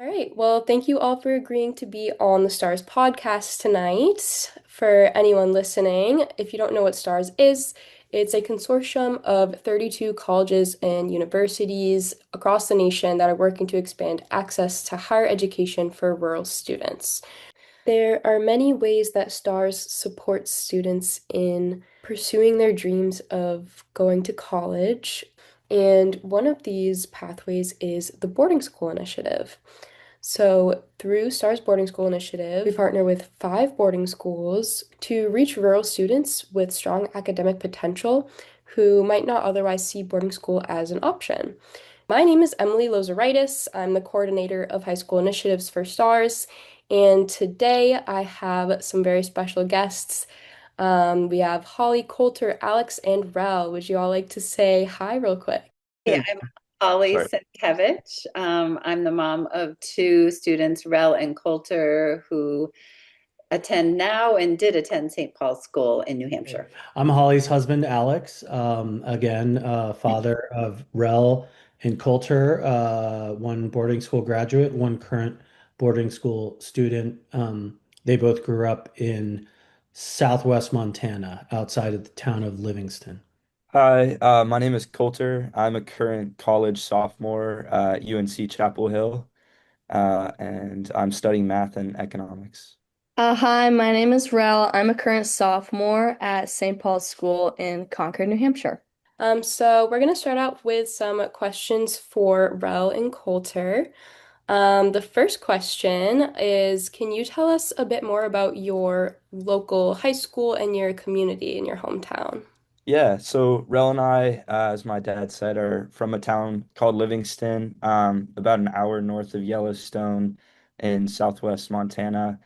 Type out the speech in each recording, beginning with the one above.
All right. Well, thank you all for agreeing to be on the STARS podcast tonight. For anyone listening, if you don't know what STARS is, it's a consortium of 32 colleges and universities across the nation that are working to expand access to higher education for rural students. There are many ways that STARS supports students in pursuing their dreams of going to college, and one of these pathways is the boarding school initiative. So, through STARS Boarding School Initiative, we partner with five boarding schools to reach rural students with strong academic potential who might not otherwise see boarding school as an option. My name is Emily Lozeritis. I'm the coordinator of high school initiatives for STARS, and today I have some very special guests. We have Holly, Coulter, Alex, and Rel. Would you all like to say hi real quick? Hey, I'm Holly Sorry. Setkevich. I'm the mom of two students, Rel and Coulter, who attend now and did attend St. Paul's School in New Hampshire. I'm Holly's husband, Alex. Again, father of Rel and Coulter, one boarding school graduate, one current boarding school student. They both grew up in Southwest Montana, outside of the town of Livingston. Hi, my name is Coulter. I'm a current college sophomore at UNC Chapel Hill, and I'm studying math and economics. Hi, my name is Rel. I'm a current sophomore at St. Paul's School in Concord, New Hampshire. So we're going to start out with some questions for Rel and Coulter. The first question is, can you tell us a bit more about your local high school and your community in your hometown? Yeah, so Rel and I, as my dad said, are from a town called Livingston, about an hour north of Yellowstone in southwest Montana.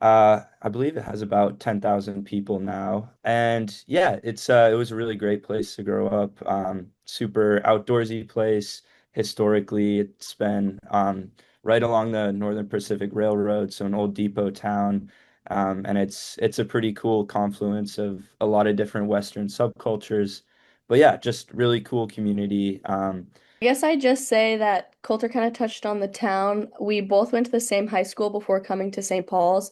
I believe it has about 10,000 people now. And yeah, it was a really great place to grow up. Super outdoorsy place. Historically, it's been right along the Northern Pacific Railroad, so an old depot town. And it's a pretty cool confluence of a lot of different Western subcultures. But yeah, just really cool community. I guess I just say that Coulter kind of touched on the town. We both went to the same high school before coming to St. Paul's,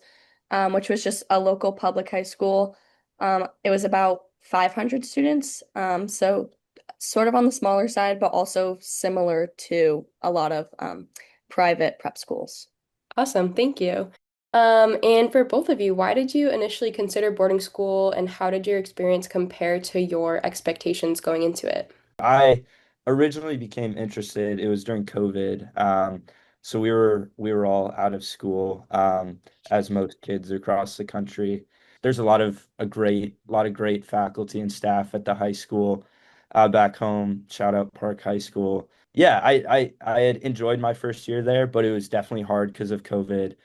which was just a local public high school. It was about 500 students, so sort of on the smaller side, but also similar to a lot of private prep schools. Awesome, thank you. And for both of you, why did you initially consider boarding school and how did your experience compare to your expectations going into it? I originally became interested. It was during COVID. So we were all out of school, as most kids across the country. There's a lot of great faculty and staff at the high school back home. Shout out Park High School. Yeah, I had enjoyed my first year there, but it was definitely hard because of COVID.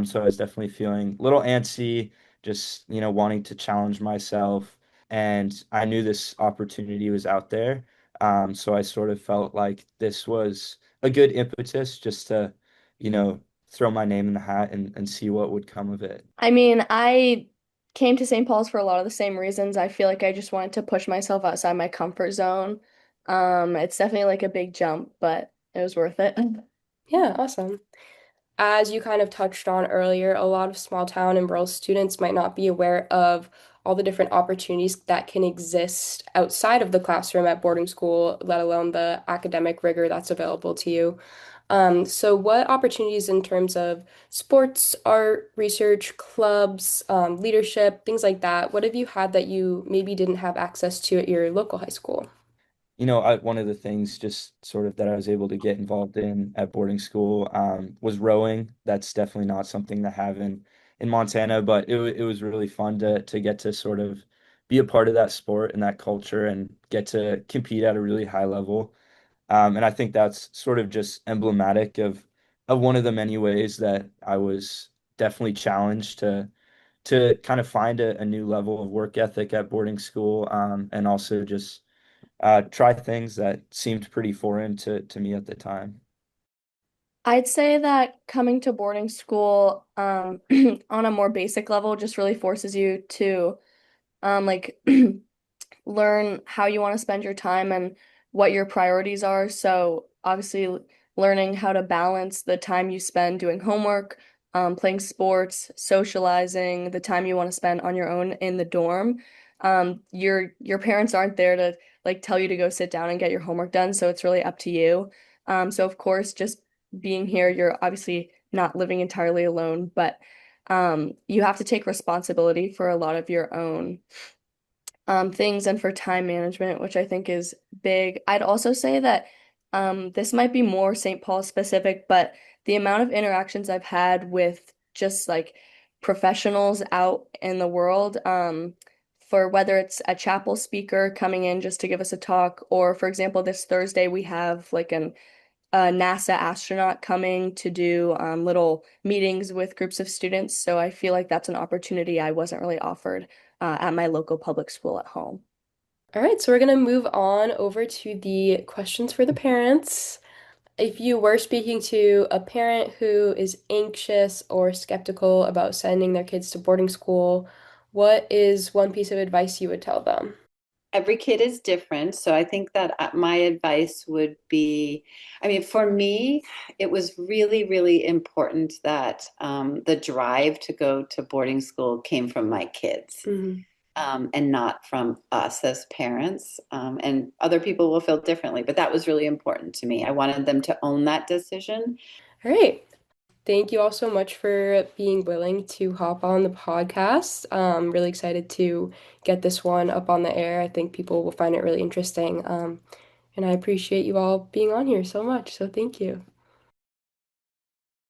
So I was definitely feeling a little antsy, just wanting to challenge myself. And I knew this opportunity was out there. So I sort of felt like this was a good impetus just to, you know, throw my name in the hat and see what would come of it. I mean, I came to St. Paul's for a lot of the same reasons. I feel like I just wanted to push myself outside my comfort zone. It's definitely like a big jump, but it was worth it. Yeah, awesome. As you kind of touched on earlier, a lot of small town and rural students might not be aware of all the different opportunities that can exist outside of the classroom at boarding school, let alone the academic rigor that's available to you. So what opportunities in terms of sports, art, research, clubs, leadership, things like that, what have you had that you maybe didn't have access to at your local high school? One of the things just sort of that I was able to get involved in at boarding school was rowing. That's definitely not something that I have in Montana, but it was really fun to get to sort of be a part of that sport and that culture and get to compete at a really high level. And I think that's sort of just emblematic of one of the many ways that I was definitely challenged to kind of find a new level of work ethic at boarding school, and also just try things that seemed pretty foreign to me at the time. I'd say that coming to boarding school, on a more basic level just really forces you to like learn how you want to spend your time and what your priorities are. So obviously learning how to balance the time you spend doing homework, playing sports, socializing, the time you want to spend on your own in the dorm. Your parents aren't there to like tell you to go sit down and get your homework done, so it's really up to you. So of course, just being here, you're obviously not living entirely alone, but you have to take responsibility for a lot of your own things and for time management, which I think is big. I'd also say that this might be more St. Paul specific, but the amount of interactions I've had with just like professionals out in the world, for whether it's a chapel speaker coming in just to give us a talk, or for example, this Thursday we have like a NASA astronaut coming to do little meetings with groups of students. So I feel like that's an opportunity I wasn't really offered at my local public school at home. All right, so we're going to move on over to the questions for the parents. If you were speaking to a parent who is anxious or skeptical about sending their kids to boarding school, what is one piece of advice you would tell them? Every kid is different. So I think that my advice would be, I mean, for me, it was really, really important that the drive to go to boarding school came from my kids. Mhm. And not from us as parents. And other people will feel differently, but that was really important to me. I wanted them to own that decision. All right. Thank you all so much for being willing to hop on the podcast. Really excited to get this one up on the air. I think people will find it really interesting. And I appreciate you all being on here so much. So thank you.